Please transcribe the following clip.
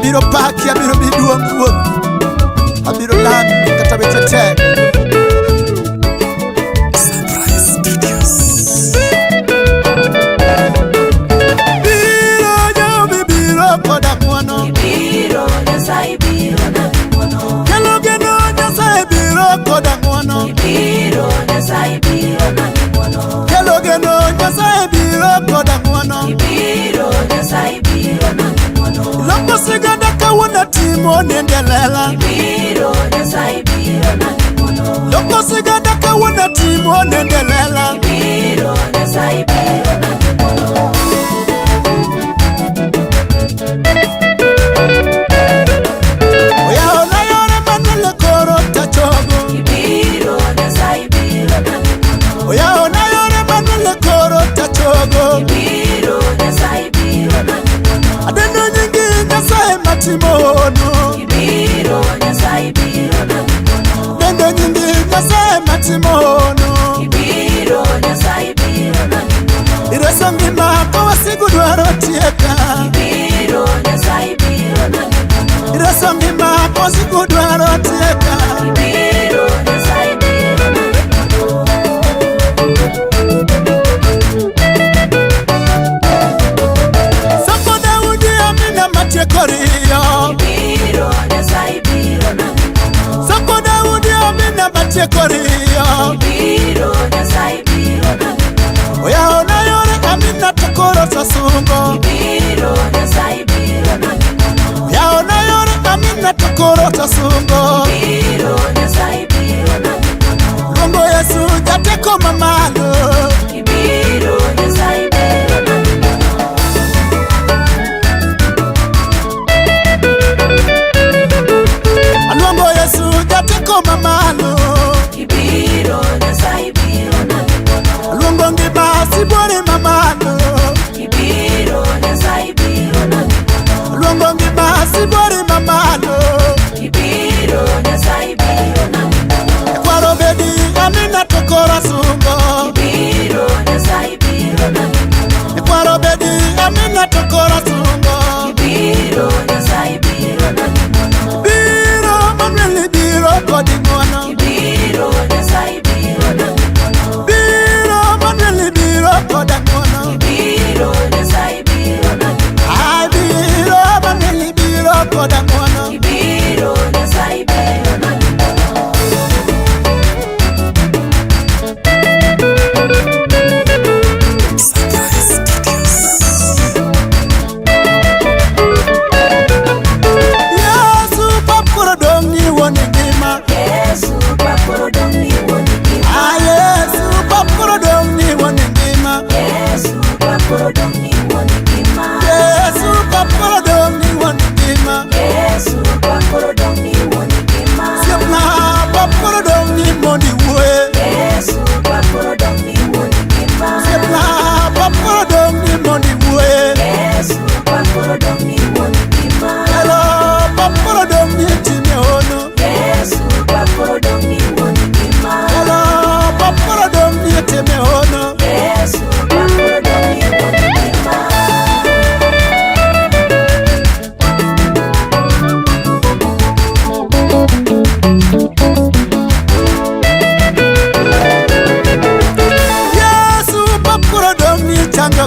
abiro paki, abiro miduong' ruoth, abiro lami kata weche tek. Koda muono ibiro Nyasaye biro na muono kelo geno Nyasaye biro koda muono ibiro Nyasaye biro na muono kelo geno Nyasaye biro koda muono ibiro Nyasaye biro na muono loko siganda kawuono timo nendelela ibiro Nyasaye biro na muono loko siganda kawuono timo nendelela ibiro Nyasaye biro na muono adeno nyingi Nyasaye matimono ibiro Nyasaye biro na muono adeno nyingi Nyasaye matimono ibiro Nyasaye biro na muono ireso ngima ko wasigu dwaro tieka ibiro Nyasaye biro na muono ireso ngima ko wasigu dwaro tieka ibiro Nyasaye biro na muono Soko Daudi amina matiekorio ibiro Nyasaye biro na muono Soko Daudi amina matiekorio ibiro Nyasaye biro na muono oya ona yore amina tokoro sasungo ibiro Nyasaye biro na muono oya ona yore amina tokoro sasungo ibiro Nyasaye biro na muono Longo Yesu jateko mamalo ibiro Nyasaye biro na muono Alongo Yesu jateko mamalo ibiro Nyasaye biro na muono Alongo ngima sibore mamalo ibiro Nyasaye biro na muono Alongo ngima sibore mamalo ibiro Nyasaye biro na muono Kwaro bedi amina tokora sungo ibiro Nyasaye biro na muono Kwaro bedi amina tokora sungo ibiro Nyasaye biro na muono Biro mameli biro kodi muono ibiro Nyasaye biro na muono Biro mameli biro kodi muono ibiro Nyasaye biro na muono Ay biro mameli biro kodi muono ibiro Nyasaye biro na muono Yesu papuro dongi woni ngima Yesu papuro dongi woni ngima Yesu papuro dongi woni ngima Yesu papuro dongi woni ngima Yesu papuro dongi woni ngima Yesu papuro dongi woni ngima Siapna papuro dongi mondi wuoye Yesu papuro dongi woni ngima Siapna papuro dongi mondi wuoye Yesu papuro dongi woni ngima Hello papuro dongi time ono Yesu papuro dongi woni ngima Hello papuro dongi time ono Yesu papuro dongi woni ngima Yesu papuro dongi chango